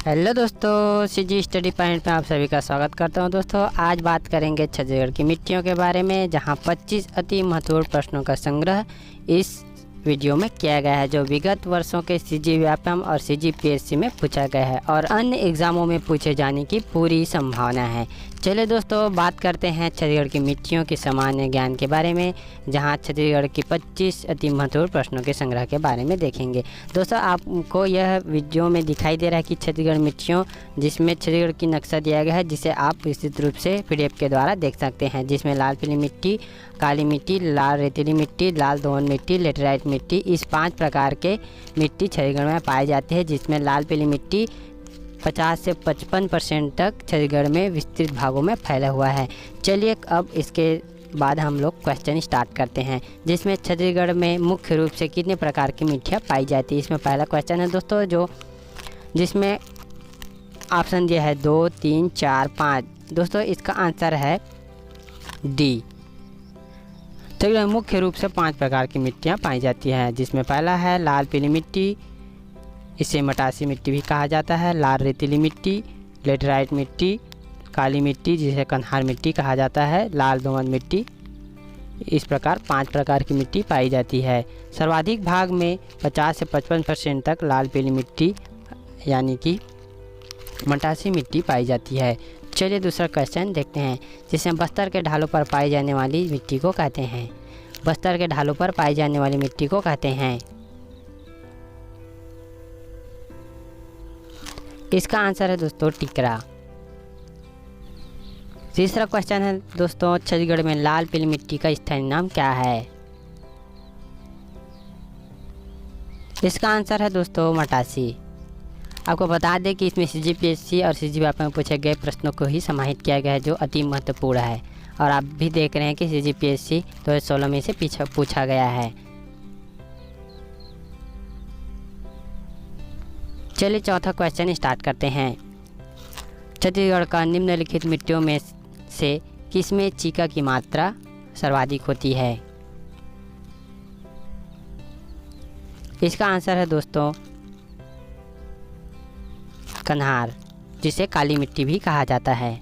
Hello दोस्तों, CG study point में आप सभी का स्वागत करता हूं। दोस्तों आज बात करेंगे छत्तीसगढ़ की मिट्टियों के बारे में, जहां 25 अति महत्वपूर्ण प्रश्नों का संग्रह इस वीडियो में किया गया है, जो विगत वर्षों के सीजी व्यापम और सीजी पीएससी में पूछा गया है और अन्य एग्जामों में पूछे जाने की पूरी संभावना है। चलिए दोस्तों बात करते हैं छत्तीसगढ़ की मिट्टियों के सामान्य ज्ञान के बारे में, जहां छत्तीसगढ़ की 25 अति महत्वपूर्ण प्रश्नों के संग्रह के बारे में देखेंगे। दोस्तों आपको यह वीडियो में दिखाई दे रहा है कि छत्तीसगढ़ मिट्टियों, जिसमें छत्तीसगढ़ की नक्शा दिया गया है, जिसे आप विस्तृत रूप से PDF के द्वारा देख सकते हैं, जिसमें लाल पीली मिट्टी, काली मिट्टी, लाल रेतीली मिट्टी, लाल दोमट मिट्टी, लेटेराइट मिट्टी, इस 5 प्रकार के मिट्टी छत्तीसगढ़ में पाई जाती है, जिसमें लाल पीली मिट्टी 50 से 55% तक छत्तीसगढ़ में विस्तृत भागों में फैला हुआ है। चलिए अब इसके बाद हम लोग क्वेश्चन स्टार्ट करते हैं, जिसमें छत्तीसगढ़ में मुख्य रूप से कितने प्रकार की मिट्टियाँ पाई जाती है। इसमें पहला क्वेश्चन है दोस्तों, जिसमें ऑप्शन दिया है 2, 3, 4, 5। दोस्तों इसका आंसर है डी। छत्तीसगढ़ में मुख्य रूप से 5 प्रकार की मिट्टियाँ पाई जाती हैं, जिसमें पहला है लाल पीली मिट्टी, इसे मटासी मिट्टी भी कहा जाता है, लाल रेतीली मिट्टी, लेटेराइट मिट्टी, काली मिट्टी जिसे कन्हार मिट्टी कहा जाता है, लाल दोमट मिट्टी। इस प्रकार 5 प्रकार की मिट्टी पाई जाती है। सर्वाधिक भाग में 50 से 55% तक लाल पीली मिट्टी यानी कि मटासी मिट्टी पाई जाती है। चलिए दूसरा क्वेश्चन देखते हैं, जिसमें बस्तर के ढालों पर पाई जाने वाली मिट्टी को कहते हैं। बस्तर के ढालों पर पाई जाने वाली मिट्टी को कहते हैं। इसका आंसर है दोस्तों टिकरा। तीसरा क्वेश्चन है दोस्तों, छत्तीसगढ़ में लाल पीली मिट्टी का स्थानीय नाम क्या है। इसका आंसर है दोस्तों मटासी। आपको बता दें कि इसमें सीजी पीएससी और सीजी व्यापम में पूछे गए प्रश्नों को ही समाहित किया गया है, जो अति महत्वपूर्ण है। और आप भी देख रहे हैं कि सीजी पीएससी 2016 में से पूछा गया है। चलिए चौथा क्वेश्चन स्टार्ट करते हैं। छत्तीसगढ़ का निम्नलिखित मिट्टियों में से किसमें चीका की मात्रा सर्वाधिक होती है। इसका आंसर है दोस्तों कन्हार, जिसे काली मिट्टी भी कहा जाता है।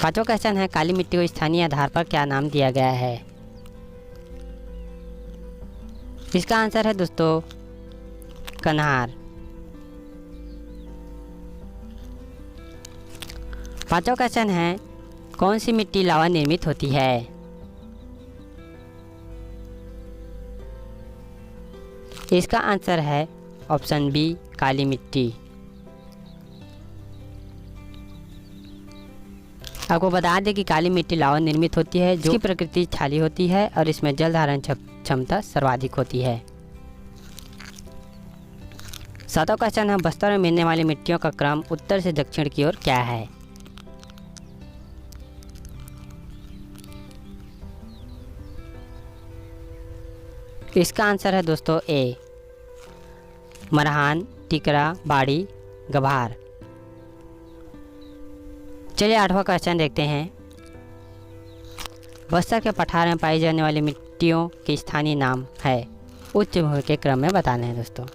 पांचवा क्वेश्चन है, काली मिट्टी को स्थानीय आधार पर क्या नाम दिया गया है। इसका आंसर है दोस्तों कन्हार। पांचवा क्वेश्चन है, कौन सी मिट्टी लावा निर्मित होती है। इसका आंसर है ऑप्शन बी, काली मिट्टी। आपको बता दें कि काली मिट्टी लावा निर्मित होती है, जो की प्रकृति छाली होती है और इसमें जल धारण क्षमता सर्वाधिक होती है। सातवां क्वेश्चन है, बस्तर में मिलने वाली मिट्टियों का क्रम उत्तर से दक्षिण की ओर क्या है। इसका आंसर है दोस्तों ए, मरहान, टिकरा, बाड़ी, गभार। चलिए आठवां क्वेश्चन देखते हैं। बस्तर के पठार में पाई जाने वाली मिट्टियों के स्थानीय नाम है, उच्च भूमि के क्रम में बताना है दोस्तों।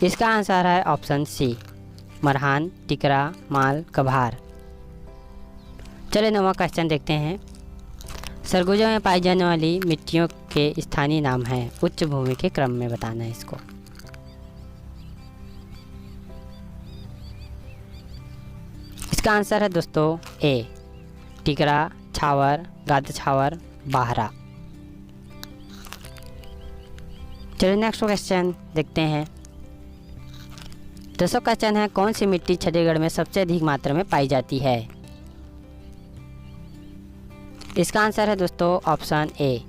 इसका आंसर है ऑप्शन सी, मरहान, टिकरा, माल, गभार। चलिए 9वां क्वेश्चन देखते हैं। सरगुजा में पाई जाने वाली मिट्टियों के स्थानीय नाम है, उच्च भूमि के क्रम में बताना है इसको। इसका आंसर है दोस्तों ए, टिकरा, छावर, गाद छावर, बाहरा। चलिए नेक्स्ट क्वेश्चन देखते हैं। 10वां क्वेश्चन है, कौन सी मिट्टी छत्तीसगढ़ में सबसे अधिक मात्रा में पाई जाती है। इसका आंसर है दोस्तों ऑप्शन ए,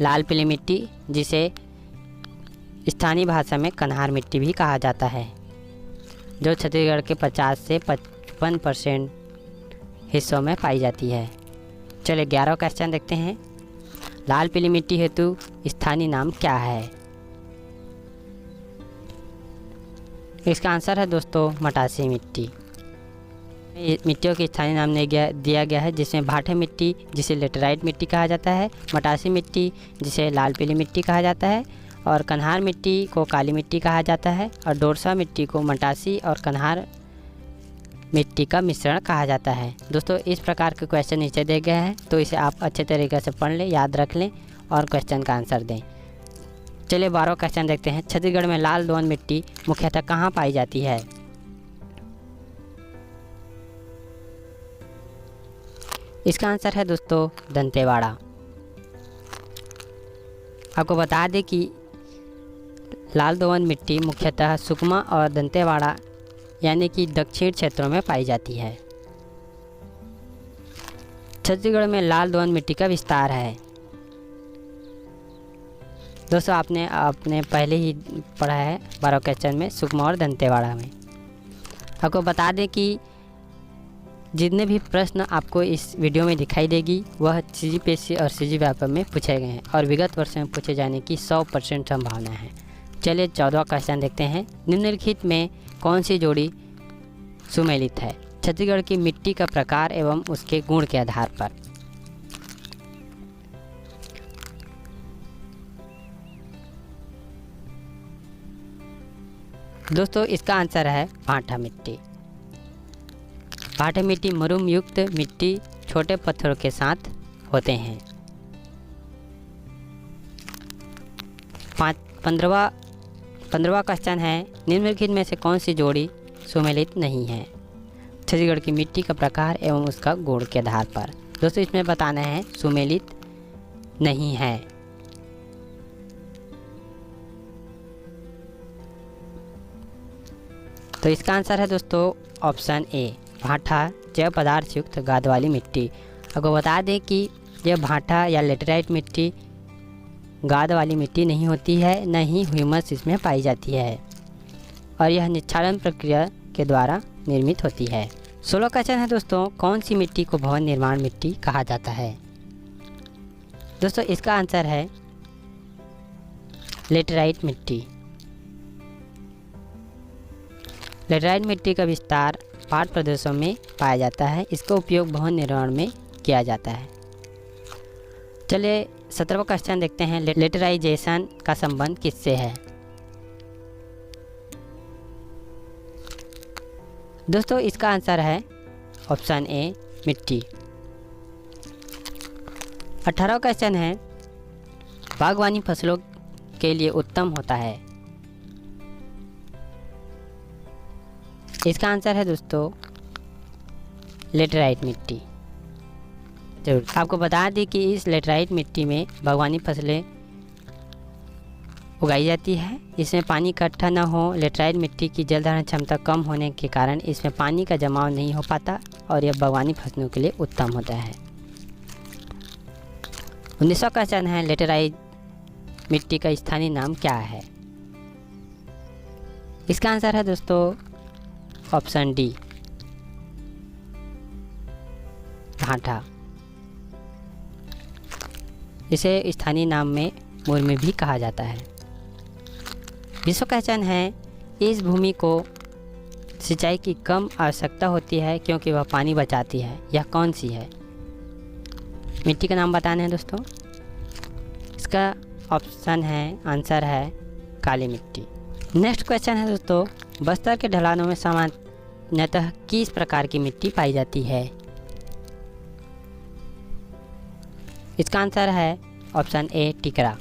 लाल पीली मिट्टी, जिसे स्थानीय भाषा में कन्हार मिट्टी भी कहा जाता है, जो छत्तीसगढ़ के 50 से 55% हिस्सों में पाई जाती है। चलिए 11वां क्वेश्चन देखते हैं। लाल पीली मिट्टी हेतु स्थानीय नाम क्या है। इसका आंसर है दोस्तों मटासी मिट्टी। मिट्टियों के स्थानीय नाम दिया गया है, जिसमें भाटे मिट्टी जिसे लेटेराइट मिट्टी कहा जाता है, मटासी मिट्टी जिसे लाल पीली मिट्टी कहा जाता है, और कन्हार मिट्टी को काली मिट्टी कहा जाता है और डोरसा मिट्टी को मटासी और कन्हार मिट्टी का मिश्रण कहा जाता है। दोस्तों इस प्रकार के क्वेश्चन नीचे दिए गए हैं, तो इसे आप अच्छे तरीके से पढ़ लें, याद रख लें और क्वेश्चन का आंसर दें। चलिए 12वां क्वेश्चन देखते हैं। छत्तीसगढ़ में लाल दोमट मिट्टी मुख्यतः कहाँ पाई जाती है? इसका आंसर है दोस्तों दंतेवाड़ा। आपको बता दें कि लाल दोमट मिट्टी मुख्यतः सुकमा और दंतेवाड़ा यानी कि दक्षिण क्षेत्रों में पाई जाती है। छत्तीसगढ़ में लाल दोमट मिट्टी का विस्तार है। दोस्तों आपने पहले ही पढ़ा है 12 क्वेश्चन में सुकमा और दंतेवाड़ा में। आपको बता दें कि जितने भी प्रश्न आपको इस वीडियो में दिखाई देगी वह CGPSC और CGVAPM में पूछे गए हैं और विगत वर्ष में पूछे जाने की 100% संभावना है। चलिए 14वां क्वेश्चन देखते हैं। निम्नलिखित में कौन सी जोड़ी सुमेलित है छत्तीसगढ़ की मिट्टी का प्रकार एवं उसके गुण के आधार पर? दोस्तों इसका आंसर है भांठा मिट्टी। भांठा मिट्टी मरुम युक्त मिट्टी छोटे पत्थरों के साथ होते हैं। 15वां क्वेश्चन है। निम्नलिखित में से कौन सी जोड़ी सुमेलित नहीं है छत्तीसगढ़ की मिट्टी का प्रकार एवं उसका गुण के आधार पर? दोस्तों इसमें बताना है सुमेलित नहीं है। तो इसका आंसर है दोस्तों ऑप्शन ए भांठा जैव पदार्थ युक्त गाद वाली मिट्टी। आपको बता दें कि यह भांठा या लेटेराइट मिट्टी गाद वाली मिट्टी नहीं होती है, न ही ह्यूमस इसमें पाई जाती है और यह निक्षालन प्रक्रिया के द्वारा निर्मित होती है। 16 क्वेश्चन है दोस्तों। कौन सी मिट्टी को भवन निर्माण मिट्टी कहा जाता है? दोस्तों इसका आंसर है लेटेराइट मिट्टी। लेटेराइट मिट्टी का विस्तार पहाड़ प्रदेशों में पाया जाता है। इसका उपयोग भवन निर्माण में किया जाता है। चलिए 17वां क्वेश्चन देखते हैं। लेटेराइजेशन का संबंध किससे है? दोस्तों इसका आंसर है ऑप्शन ए मिट्टी। 18वां क्वेश्चन है। बागवानी फसलों के लिए उत्तम होता है। इसका आंसर है दोस्तों लेटेराइट मिट्टी। जरूर आपको बता दें कि इस लेटेराइट मिट्टी में बागवानी फसलें उगाई जाती है। इसमें पानी इकट्ठा न हो। लेटेराइट मिट्टी की जल धारण क्षमता कम होने के कारण इसमें पानी का जमाव नहीं हो पाता और यह बागवानी फसलों के लिए उत्तम होता है। 19वां क्वेश्चन है। लेटेराइट मिट्टी का स्थानीय नाम क्या है? इसका आंसर है दोस्तों ऑप्शन डी भांठा। इसे स्थानीय नाम में मुरमी भी कहा जाता है। 20वां क्वेश्चन है। इस भूमि को सिंचाई की कम आवश्यकता होती है क्योंकि वह पानी बचाती है। यह कौन सी है? मिट्टी का नाम बताना है दोस्तों। इसका ऑप्शन है आंसर है काली मिट्टी। नेक्स्ट क्वेश्चन है दोस्तों। बस्तर के ढलानों में सामान्यतः किस प्रकार की मिट्टी पाई जाती है? इसका आंसर है option A Tikra.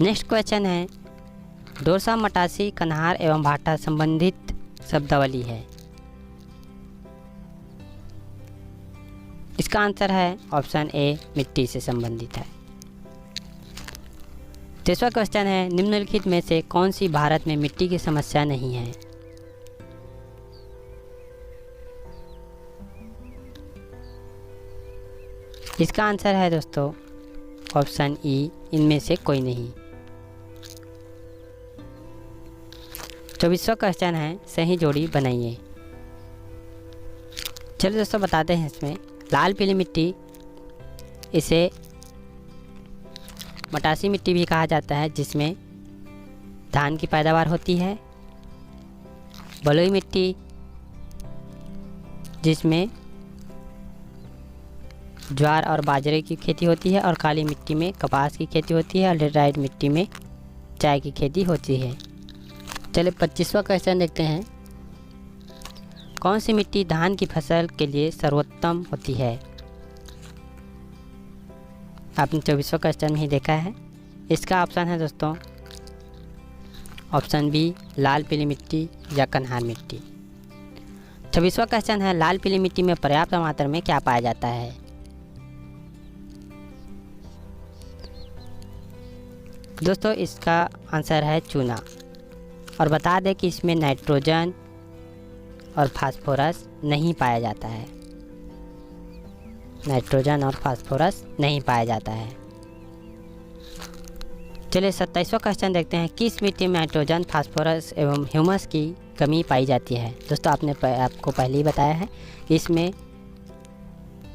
Next question है। डोरसा मटासी कन्हार एवं भाटा संबंधित शब्दावली है। इसका आंसर है ऑप्शन ए मिट्टी से संबंधित है। 23वां क्वेश्चन है। निम्नलिखित में से कौन सी भारत में मिट्टी की समस्या नहीं है? इसका आंसर है दोस्तों ऑप्शन ई इनमें से कोई नहीं। 24वां क्वेश्चन है। सही जोड़ी बनाइए। चलिए दोस्तों बताते हैं इसमें। लाल पीली मिट्टी, इसे मटासी मिट्टी भी कहा जाता है जिसमें धान की पैदावार होती है। बलुई मिट्टी जिसमें ज्वार और बाजरे की खेती होती है और काली मिट्टी में कपास की खेती होती है और लेटराइट मिट्टी में चाय की खेती होती है। चलिए 25वां क्वेश्चन देखते हैं। कौन सी मिट्टी धान की फसल के लिए सर्वोत्तम होती है? आपने 24वां क्वेश्चन में ही देखा है। इसका ऑप्शन है दोस्तों ऑप्शन बी लाल पीली मिट्टी या कन्हार मिट्टी। 26वां क्वेश्चन है लाल पीली मिट्टी में पर्याप्त मात्रा में क्या पाया जाता है? दोस्तों इसका आंसर है चूना। और बता दें कि इसमें नाइट्रोजन और फास्फोरस नहीं पाया जाता है। नाइट्रोजन और फास्फोरस नहीं पाया जाता है। चलिए 27वां क्वेश्चन देखते हैं। किस मिट्टी में नाइट्रोजन, फास्फोरस एवं ह्यूमस की कमी पाई जाती है? दोस्तों आपको पहले ही बताया है कि इसमें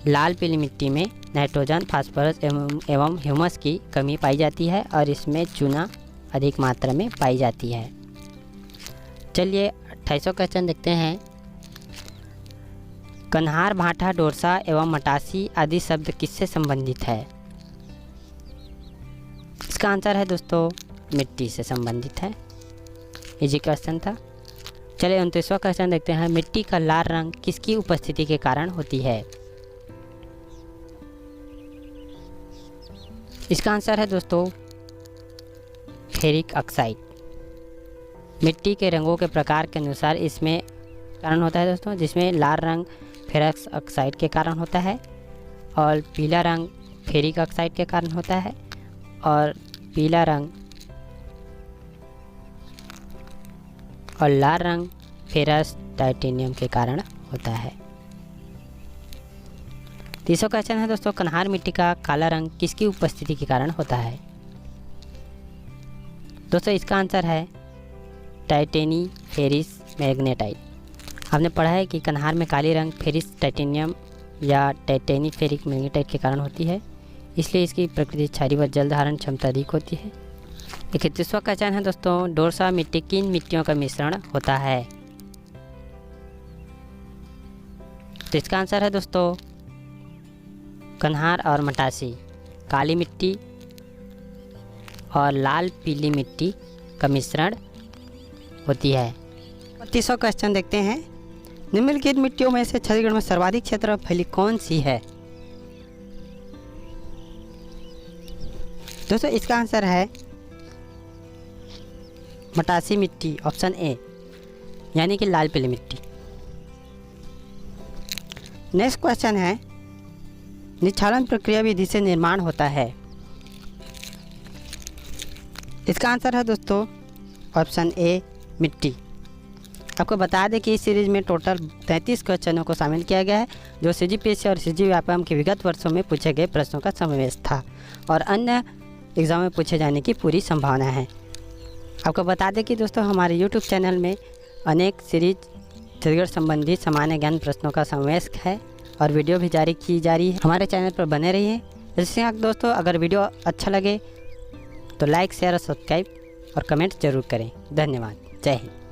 लाल पीली मिट्टी में नाइट्रोजन, फास्फोरस एवं ह्यूमस की कमी पाई जाती है और इसमें चूना अधिक मात्रा में पाई जाती है। चलिए 28वां क्वेश्चन देखते हैं। कन्हार, भाटा, डोरसा एवं मटासी आदि शब्द किससे संबंधित है? इसका आंसर है दोस्तों मिट्टी से संबंधित है। इजी क्वेश्चन था। चलिए 29वां क्वेश्चन देखते हैं। मिट्टी का लाल रंग किसकी उपस्थिति के कारण होती है? इसका आंसर है दोस्तों फेरिक ऑक्साइड। मिट्टी के रंगों के प्रकार के अनुसार इसमें कारण होता है दोस्तों, जिसमें लाल रंग फेरस ऑक्साइड के कारण होता है और पीला रंग फेरिक ऑक्साइड के कारण होता है और पीला रंग और लाल रंग फेरस टाइटेनियम के कारण होता है। 30वां क्वेश्चन है दोस्तों। कन्हार मिट्टी का काला रंग किसकी उपस्थिति के कारण होता है? दोस्तों इसका आंसर है टाइटेनी फेरिस मैग्नेटाइट। आपने पढ़ा है कि कन्हार में काली रंग फेरिस टाइटेनियम या टाइटेनी फेरिक मैग्नेटाइट के कारण होती है, इसलिए इसकी प्रकृति क्षारीय व जल धारण क्षमता अधिक होती है। 31वां क्वेश्चन है दोस्तों। डोरसा मिट्टी किन मिट्टियों का मिश्रण होता है? तो इसका आंसर है दोस्तों कन्हार और मटासी, काली मिट्टी और लाल पीली मिट्टी का मिश्रण होती है। 32वां क्वेश्चन देखते हैं। निम्नलिखित मिट्टियों में से छत्तीसगढ़ में सर्वाधिक क्षेत्र फैली कौन सी है? दोस्तों इसका आंसर है मटासी मिट्टी, ऑप्शन ए, यानी कि लाल पीली मिट्टी। नेक्स्ट क्वेश्चन है। निक्षालन प्रक्रिया विधि से निर्माण होता है। इसका आंसर है दोस्तों ऑप्शन ए मिट्टी। आपको बता दें कि इस सीरीज में टोटल 33 क्वेश्चनों को शामिल किया गया है, जो CGPSC और CGVAPM के विगत वर्षों में पूछे गए प्रश्नों का समावेश था और अन्य एग्जाम में पूछे जाने की पूरी संभावना है। आपको बता दें कि दोस्तों हमारे YouTube चैनल में अनेक सीरीज छत्तीसगढ़ संबंधी सामान्य ज्ञान प्रश्नों का समावेश है और वीडियो भी जारी की जा रही है। हमारे चैनल पर बने रहिए। इससे दोस्तों अगर वीडियो अच्छा लगे तो लाइक, शेयर और सब्सक्राइब और कमेंट जरूर करें। धन्यवाद। जय हिंद।